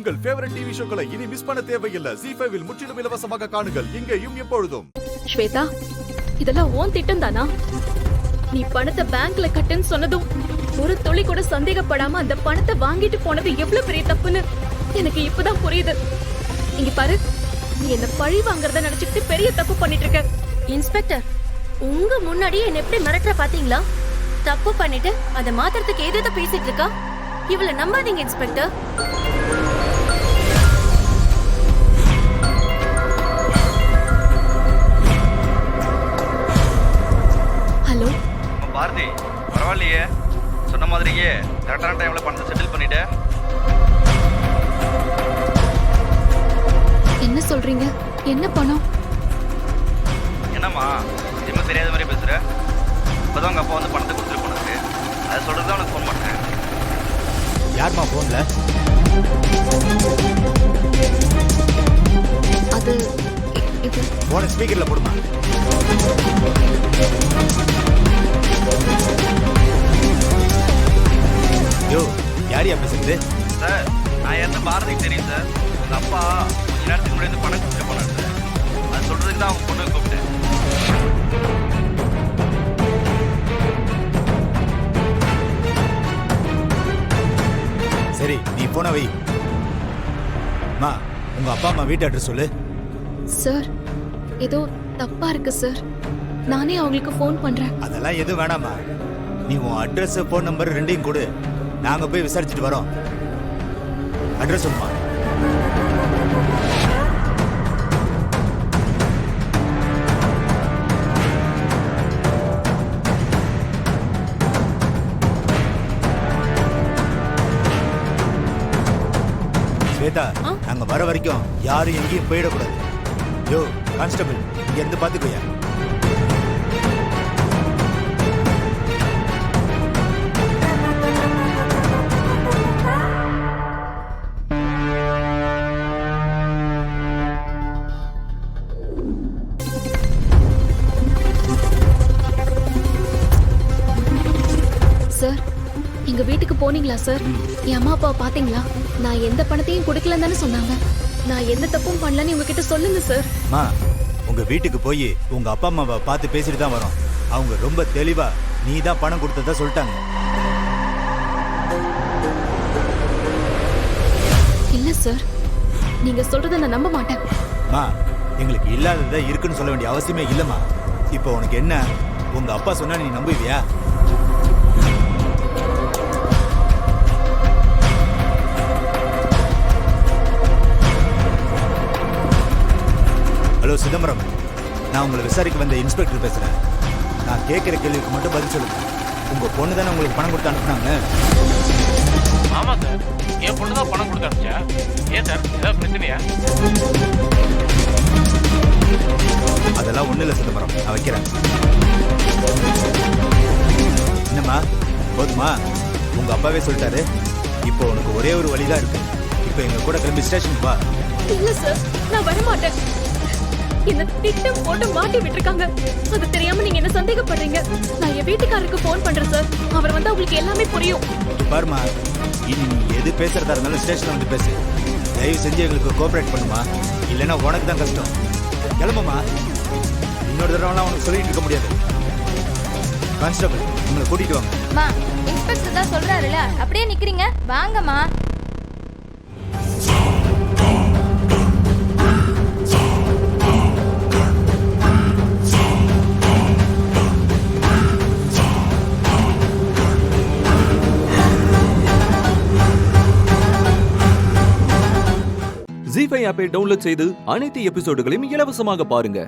உங்கள் favourite TV ஷோக்களை இனி miss பண்ண தேவையில்லை. ZEE5 இல் முற்றிலும் இலவசமாக காணுங்கள். இங்கேயும் எப்பொழுதும். ஸ்வேதா, இதெல்லாம் உன் திட்டம் தானா? நீ பணத்தை பேங்க்ல கட்டுன்னு சொன்னதும் ஒரு துளி கூட சந்தேகப்படாம அந்த பணத்தை வாங்கிட்டு போனது எவ்வளவு பெரிய தப்புன்னு எனக்கு இப்பதான் புரியுது. இங்க பாரு, நீ என்ன பழி வாங்குறத நினைச்சுக்கிட்டு பெரிய தப்பு பண்ணிட்டு இருக்க. இன்ஸ்பெக்டர், உங்க முன்னாடியே என்ன எப்படி மிரட்டுற பாத்தீங்களா? தப்பு பண்ணிட்டு அதை மாத்திரத்துக்கு ஏதேதோ பேசிட்டு இருக்கா. இவளை நம்பாதீங்க இன்ஸ்பெக்டர். ஹலோ பாரதி, பரவாயில்லையே, சொன்ன மாதிரியே கரெக்டான டைம்ல பணத்தை செட்டில் பண்ணிட்டேன். என்ன சொல்றீங்க? என்ன பணம்? என்னம்மா எதுவுமே தெரியாத மாதிரி பேசுற? இப்போதான் உங்க அப்பா வந்து பணத்தை கொடுத்துட்டு போனது, அதை சொல்றதுதான் உனக்கு ஃபோன் பண்ணேன். யாருமா போன்ல? அது இது போன ஸ்பீக்கர்ல போடுமா. யோ, யாரியா பேசுறது? சார், நான் என்ன பாரதிக்கு தெரியும் சார். உங்க அப்பா கொஞ்ச நேரத்துக்கு முன்னாடி வந்து பணம் கொடுத்துட்டு போனார் சார். அது சொல்றதுக்கு தான் அவங்க பொண்ணு கூப்பிட்டேன். சரி, நீ போன வை. மா, உங்க அப்பா அம்மா வீட்டு அட்ரஸ் சொல்லு. சார், ஏதோ தப்பா இருக்கு சார். நானே அவங்களுக்கு ஃபோன் பண்றேன். அதெல்லாம் எதுவும் வேணாமா. நீ உன் அட்ரஸ், போன் நம்பர் ரெண்டையும் கொடு. நாங்க போய் விசாரிச்சுட்டு வரோம். அட்ரஸ் சொல்லுமா. ஸ்வேதா, நாங்க வர வரைக்கும் யாரும் எங்கேயும் போயிடக்கூடாது. யோ கான்ஸ்டபிள், இங்க இருந்து பாத்துக்கோயா. சார், எங்க வீட்டுக்கு போனீங்களா சார்? என் அம்மா அப்பாவை பாத்தீங்களா? நான் எந்த பணத்தையும் கொடுக்கலன்னு தானே சொன்னாங்க. நான் எந்த தப்பும் பண்ணலன்னு உங்ககிட்ட சொல்லுங்க சார். மா, உங்க வீட்டுக்கு போய் உங்க அப்பா அம்மாவை பார்த்து பேசிட்டு தான் வரோம். அவங்க ரொம்ப தெளிவா நீ தான் பணம் கொடுத்ததா சொல்லிட்டாங்க. இல்ல சார், நீங்க சொல்றத நான் நம்ப மாட்டேன். மா, எங்களுக்கு இல்லாததா இருக்குன்னு சொல்ல வேண்டிய அவசியமே இல்லம்மா. இப்போ உனக்கு என்ன, உங்க அப்பா சொன்னா நீ நம்புவியா? ஹலோ சிதம்பரம், நான் உங்களை விசாரிக்க வந்த இன்ஸ்பெக்டர் பேசுறேன். நான் கேட்கிற கேள்விக்கு மட்டும் பதில் சொல்லுங்க. உங்க பொண்ணு தானே உங்களுக்கு பணம் கொடுத்து அனுப்புனாங்க? ஆமா சார், என் பொண்ணு தான் பணம் கொடுத்து அனுப்பிச்சா. ஏன் சார், ஏதாவது பிரச்சனையா? அதெல்லாம் ஒண்ணு இல்ல சிதம்பரம், நான் வைக்கிறேன். என்னம்மா, போதுமா? உங்க அப்பாவே சொல்லிட்டாரு. இப்போ உனக்கு ஒரே ஒரு வழிதான் இருக்கு. இப்போ எங்க கூட கிளம்பி ஸ்டேஷனுக்கு வா. இல்ல சார், நான் வர மாட்டேன். என்ன திட்டம் போட்டு மாட்டி விட்டுருக்காங்க. அது தெரியாம நீங்க என்ன சந்தேகப்படுறீங்க. நான் என் வீட்டுக்காரருக்கு போன் பண்றேன் சார். அவர் வந்து உங்களுக்கு எல்லாமே புரியும். பாருமா, இனி நீ எது பேசுறதா இருந்தாலும் ஸ்டேஷன்ல வந்து பேசு. தயவு செஞ்சு எங்களுக்கு கோஆபரேட் பண்ணுமா, இல்லைன்னா உனக்கு தான் கஷ்டம். கிளம்புமா. இன்னொரு தடவைலாம் உனக்கு சொல்லிட்டு இருக்க முடியாது. கான்ஸ்டபிள், உங்களை கூட்டிட்டு வாங்க. மா, இன்ஸ்பெக்டர் தான் சொல்றாருல, அப்படியே நிக்கிறீங்க, வாங்கம்மா. ZEE5 ஆப்பை டவுன்லோட் செய்து அனைத்து எபிசோடுகளையும் இலவசமாக பாருங்க.